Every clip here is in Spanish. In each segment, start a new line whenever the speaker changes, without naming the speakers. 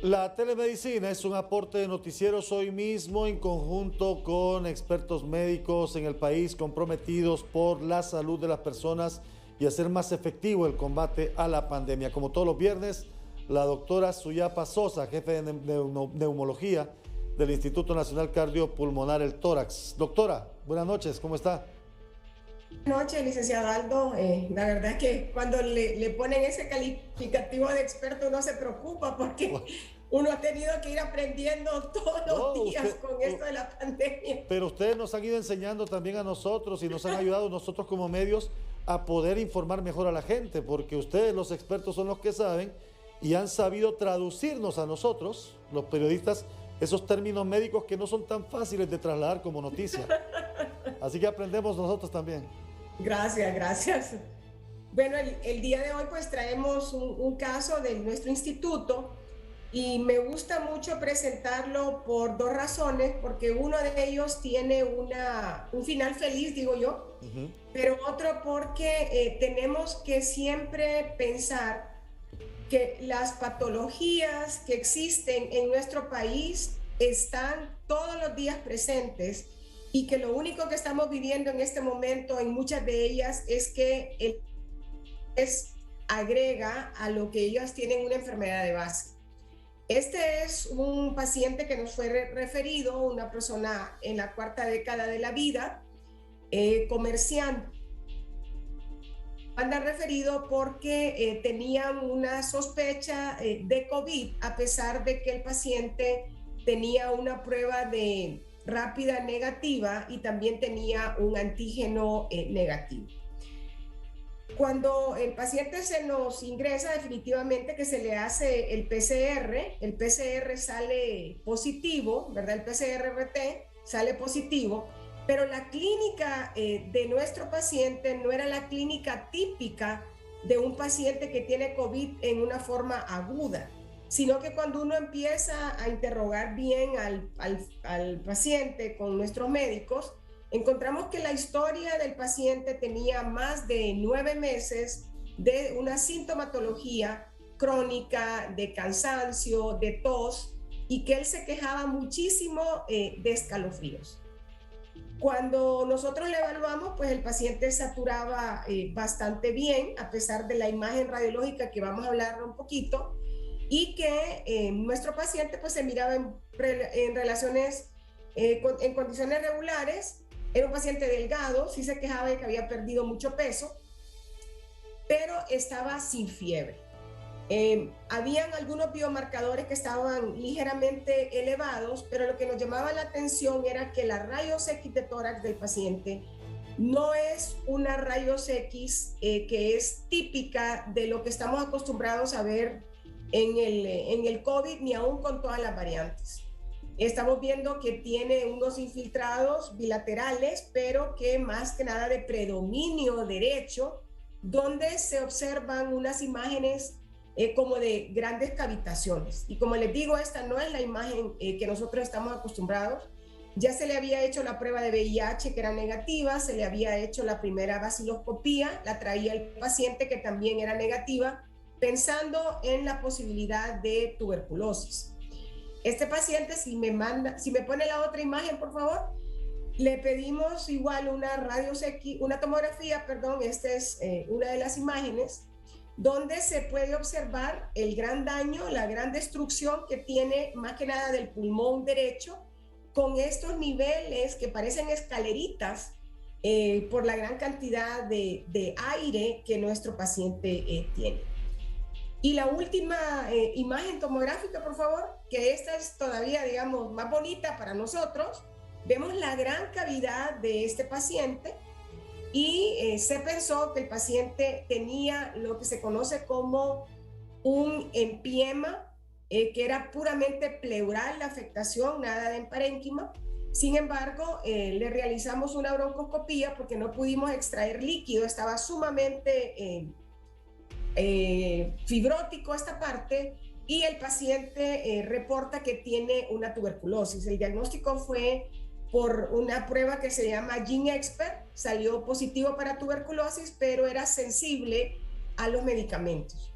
La telemedicina es un aporte de noticieros hoy mismo en conjunto con expertos médicos en el país comprometidos por la salud de las personas y hacer más efectivo el combate a la pandemia. Como todos los viernes, la doctora Suyapa Sosa, jefe de neumología del Instituto Nacional Cardiopulmonar, el Tórax. Doctora, buenas noches, ¿cómo está?
Buenas noches, licenciado Aldo. La verdad es que cuando le ponen ese calificativo de experto uno se preocupa porque uno ha tenido que ir aprendiendo todos los días con esto de la pandemia.
Pero ustedes nos han ido enseñando también a nosotros y nos han ayudado nosotros como medios a poder informar mejor a la gente, porque ustedes los expertos son los que saben y han sabido traducirnos a nosotros, los periodistas, esos términos médicos que no son tan fáciles de trasladar como noticia. Así que aprendemos nosotros también.
Gracias, gracias. Bueno, el día de hoy pues traemos un caso de nuestro instituto y me gusta mucho presentarlo por dos razones, porque uno de ellos tiene un final feliz, digo yo, pero otro porque tenemos que siempre pensar que las patologías que existen en nuestro país están todos los días presentes y que lo único que estamos viviendo en este momento en muchas de ellas es que el agrega a lo que ellas tienen una enfermedad de base. Este es un paciente que nos fue referido, una persona en la cuarta década de la vida, comerciante. Anda referido porque tenían una sospecha de COVID, a pesar de que el paciente tenía una prueba de rápida negativa y también tenía un antígeno negativo. Cuando el paciente se nos ingresa, definitivamente que se le hace el PCR sale positivo, ¿verdad? El PCR-RT sale positivo, pero la clínica de nuestro paciente no era la clínica típica de un paciente que tiene COVID en una forma aguda, sino que cuando uno empieza a interrogar bien al paciente con nuestros médicos, encontramos que la historia del paciente tenía más de 9 meses de una sintomatología crónica, de cansancio, de tos, y que él se quejaba muchísimo de escalofríos. Cuando nosotros le evaluamos, pues el paciente saturaba bastante bien, a pesar de la imagen radiológica que vamos a hablar un poquito, y que nuestro paciente pues se miraba en relaciones, en condiciones regulares. Era un paciente delgado, sí se quejaba de que había perdido mucho peso, pero estaba sin fiebre. Habían algunos biomarcadores que estaban ligeramente elevados, pero lo que nos llamaba la atención era que la rayos X de tórax del paciente no es una rayos X que es típica de lo que estamos acostumbrados a ver en el COVID, ni aún con todas las variantes. Estamos viendo que tiene unos infiltrados bilaterales, pero que más que nada de predominio derecho, donde se observan unas imágenes como de grandes cavitaciones. Y como les digo, esta no es la imagen que nosotros estamos acostumbrados. Ya se le había hecho la prueba de VIH, que era negativa, se le había hecho la primera baciloscopía, la traía el paciente, que también era negativa, pensando en la posibilidad de tuberculosis. Este paciente, si me pone la otra imagen, por favor, le pedimos igual una tomografía, perdón, esta es una de las imágenes, donde se puede observar el gran daño, la gran destrucción que tiene más que nada del pulmón derecho, con estos niveles que parecen escaleritas por la gran cantidad de aire que nuestro paciente tiene. Y la última imagen tomográfica, por favor, que esta es todavía, digamos, más bonita para nosotros. Vemos la gran cavidad de este paciente y se pensó que el paciente tenía lo que se conoce como un empiema, que era puramente pleural la afectación, nada de parénquima. Sin embargo, le realizamos una broncoscopía porque no pudimos extraer líquido, estaba sumamente fibrótico esta parte, y el paciente reporta que tiene una tuberculosis. El diagnóstico fue por una prueba que se llama GeneXpert, salió positivo para tuberculosis, pero era sensible a los medicamentos.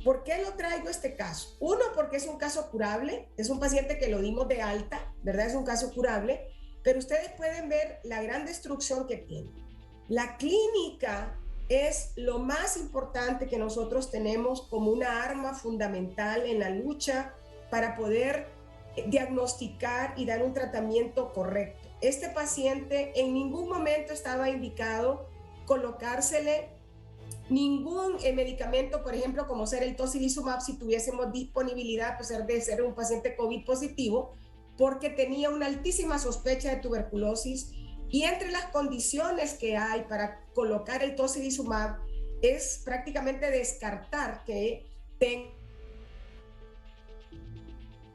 ¿Por qué lo traigo este caso? Uno, porque es un caso curable, es un paciente que lo dimos de alta, ¿verdad? Es un caso curable, pero ustedes pueden ver la gran destrucción que tiene. La clínica es lo más importante que nosotros tenemos como una arma fundamental en la lucha para poder diagnosticar y dar un tratamiento correcto. Este paciente en ningún momento estaba indicado colocársele ningún medicamento, por ejemplo, como ser el tocilizumab, si tuviésemos disponibilidad, pues de ser un paciente COVID positivo, porque tenía una altísima sospecha de tuberculosis. Y entre las condiciones que hay para colocar el tocilizumab es prácticamente descartar que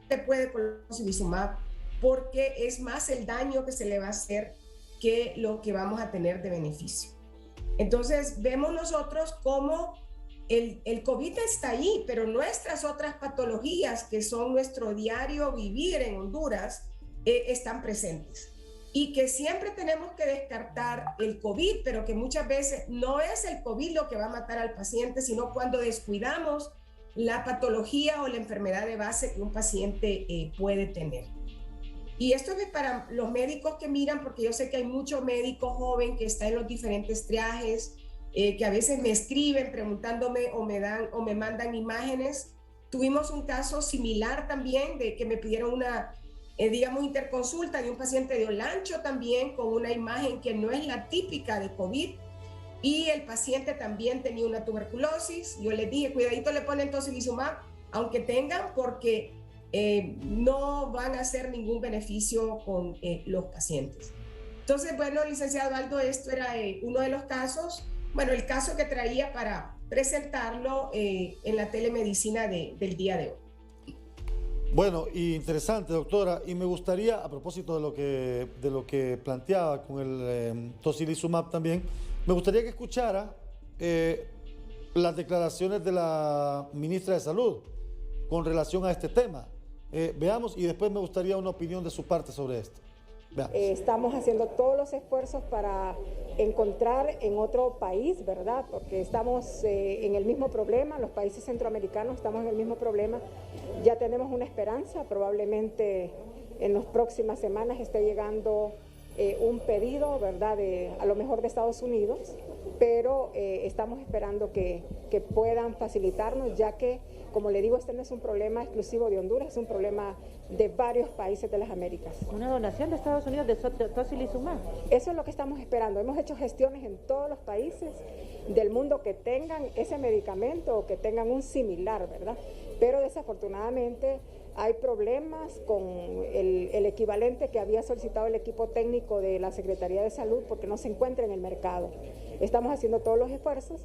se puede colocar tocilizumab, porque es más el daño que se le va a hacer que lo que vamos a tener de beneficio. Entonces vemos nosotros cómo el COVID está ahí, pero nuestras otras patologías que son nuestro diario vivir en Honduras están presentes. Y que siempre tenemos que descartar el COVID, pero que muchas veces no es el COVID lo que va a matar al paciente, sino cuando descuidamos la patología o la enfermedad de base que un paciente puede tener. Y esto es para los médicos que miran, porque yo sé que hay mucho médico joven que está en los diferentes triajes, que a veces me escriben preguntándome o me mandan imágenes. Tuvimos un caso similar también de que me pidieron una, digamos, interconsulta de un paciente de Olancho también con una imagen que no es la típica de COVID, y el paciente también tenía una tuberculosis. Yo les dije, cuidadito, le ponen tocilizumab, aunque tengan, porque no van a hacer ningún beneficio con los pacientes. Entonces, bueno, licenciado Aldo, esto era uno de los casos, bueno, el caso que traía para presentarlo en la telemedicina del día de hoy.
Bueno, y interesante, doctora, y me gustaría, a propósito de lo que planteaba con el tocilizumab también, me gustaría que escuchara las declaraciones de la ministra de Salud con relación a este tema. Veamos, y después me gustaría una opinión de su parte sobre esto.
Estamos haciendo todos los esfuerzos para encontrar en otro país, ¿verdad? Porque estamos en el mismo problema, los países centroamericanos estamos en el mismo problema. Ya tenemos una esperanza, probablemente en las próximas semanas esté llegando un pedido, ¿verdad? A lo mejor de Estados Unidos, pero estamos esperando que puedan facilitarnos, ya que, como le digo, este no es un problema exclusivo de Honduras, es un problema de varios países de las Américas.
¿Una donación de Estados Unidos de tocilizumab?
Eso es lo que estamos esperando. Hemos hecho gestiones en todos los países del mundo que tengan ese medicamento o que tengan un similar, ¿verdad? Pero desafortunadamente hay problemas con el equivalente que había solicitado el equipo técnico de la Secretaría de Salud, porque no se encuentra en el mercado. Estamos haciendo todos los esfuerzos.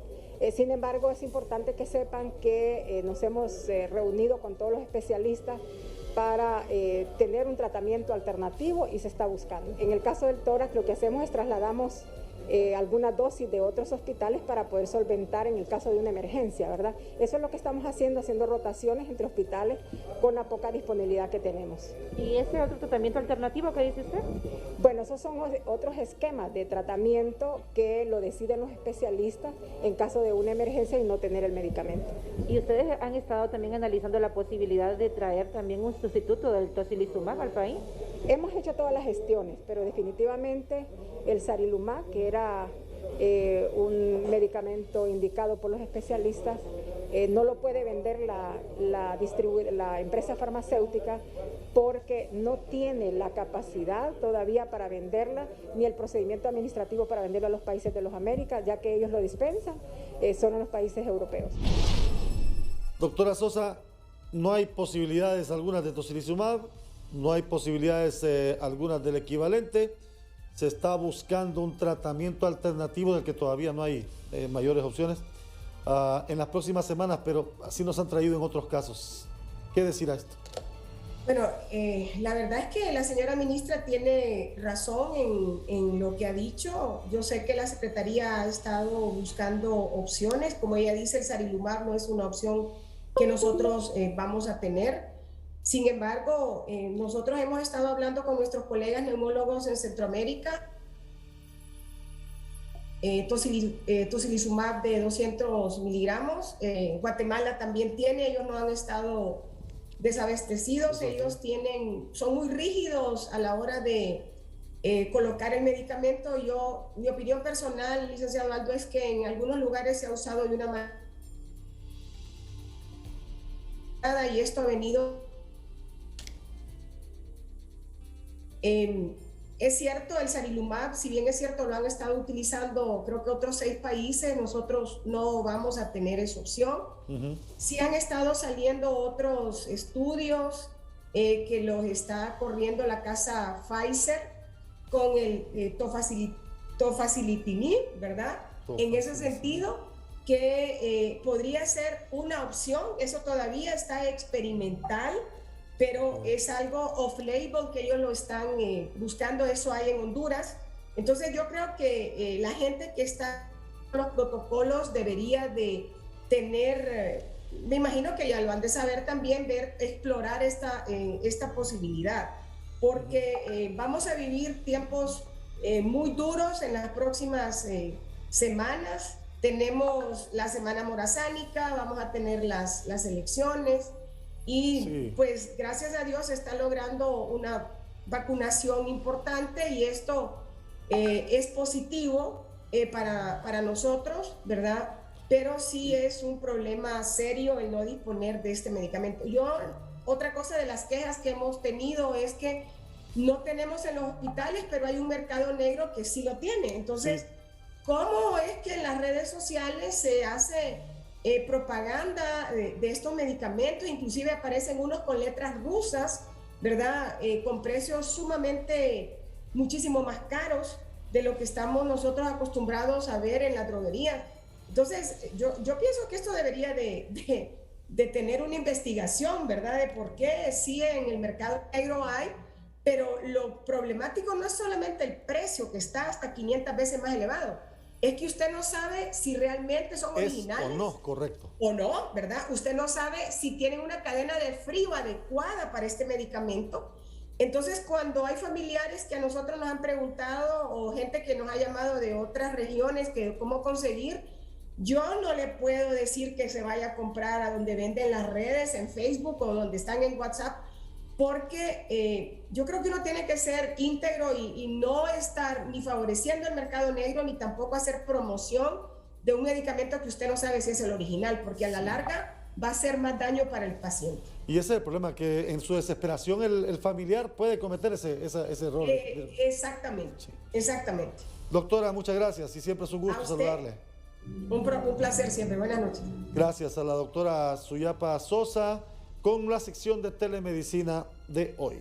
Sin embargo, es importante que sepan que nos hemos reunido con todos los especialistas para tener un tratamiento alternativo y se está buscando. En el caso del tórax, lo que hacemos es trasladamos algunas dosis de otros hospitales para poder solventar en el caso de una emergencia, ¿verdad? Eso es lo que estamos haciendo rotaciones entre hospitales con la poca disponibilidad que tenemos.
¿Y ese otro tratamiento alternativo que dice usted?
Bueno, esos son otros esquemas de tratamiento que lo deciden los especialistas en caso de una emergencia y no tener el medicamento.
¿Y ustedes han estado también analizando la posibilidad de traer también un sustituto del tocilizumab al país?
Hemos hecho todas las gestiones, pero definitivamente el sarilumab, que era un medicamento indicado por los especialistas, no lo puede vender la empresa farmacéutica porque no tiene la capacidad todavía para venderla, ni el procedimiento administrativo para venderlo a los países de las Américas, ya que ellos lo dispensan, son en los países europeos.
Doctora Sosa, no hay posibilidades algunas de tocilizumab, no hay posibilidades algunas del equivalente. Se está buscando un tratamiento alternativo del que todavía no hay mayores opciones en las próximas semanas, pero así nos han traído en otros casos. ¿Qué decir a esto?
Bueno, la verdad es que la señora ministra tiene razón en lo que ha dicho. Yo sé que la Secretaría ha estado buscando opciones. Como ella dice, el sarilumab no es una opción que nosotros vamos a tener. Sin embargo, nosotros hemos estado hablando con nuestros colegas neumólogos en Centroamérica tocilizumab de 200 miligramos. Guatemala también tiene, ellos no han estado desabastecidos, ellos son muy rígidos a la hora de colocar el medicamento. Mi opinión personal, licenciado Aldo, es que en algunos lugares se ha usado de una manera y esto ha venido... es cierto, el sarilumab, si bien es cierto, lo han estado utilizando creo que otros 6 países, nosotros no vamos a tener esa opción. Sí han estado saliendo otros estudios que los está corriendo la casa Pfizer con el tofacilitinib, ¿verdad? En ese sentido, que podría ser una opción, eso todavía está experimental, pero es algo off-label que ellos lo están buscando, eso hay en Honduras. Entonces yo creo que la gente que está en los protocolos debería de tener, me imagino que ya lo han de saber también, explorar esta posibilidad, porque vamos a vivir tiempos muy duros en las próximas semanas. Tenemos la semana morazánica, vamos a tener las elecciones. Y pues gracias a Dios se está logrando una vacunación importante y esto es positivo para nosotros, ¿verdad? Pero sí es un problema serio el no disponer de este medicamento. Otra cosa de las quejas que hemos tenido es que no tenemos en los hospitales, pero hay un mercado negro que sí lo tiene. Entonces, ¿cómo es que en las redes sociales se hace propaganda de estos medicamentos? Inclusive aparecen unos con letras rusas, ¿verdad? Con precios sumamente muchísimo más caros de lo que estamos nosotros acostumbrados a ver en la droguería. Entonces, yo pienso que esto debería de tener una investigación, ¿verdad? De por qué sí en el mercado negro hay, pero lo problemático no es solamente el precio, que está hasta 500 veces más elevado, es que usted no sabe si realmente son originales.
O no, correcto.
O no, ¿verdad? Usted no sabe si tienen una cadena de frío adecuada para este medicamento. Entonces, cuando hay familiares que a nosotros nos han preguntado o gente que nos ha llamado de otras regiones que cómo conseguir, yo no le puedo decir que se vaya a comprar a donde venden las redes, en Facebook o donde están en WhatsApp, porque yo creo que uno tiene que ser íntegro y no estar ni favoreciendo el mercado negro ni tampoco hacer promoción de un medicamento que usted no sabe si es el original, porque a la larga va a hacer más daño para el paciente.
Y ese es el problema, que en su desesperación el familiar puede cometer ese error.
Exactamente, exactamente.
Doctora, muchas gracias y siempre es un gusto saludarle.
Un placer siempre, buenas noches.
Gracias a la doctora Suyapa Sosa con la sección de telemedicina de hoy.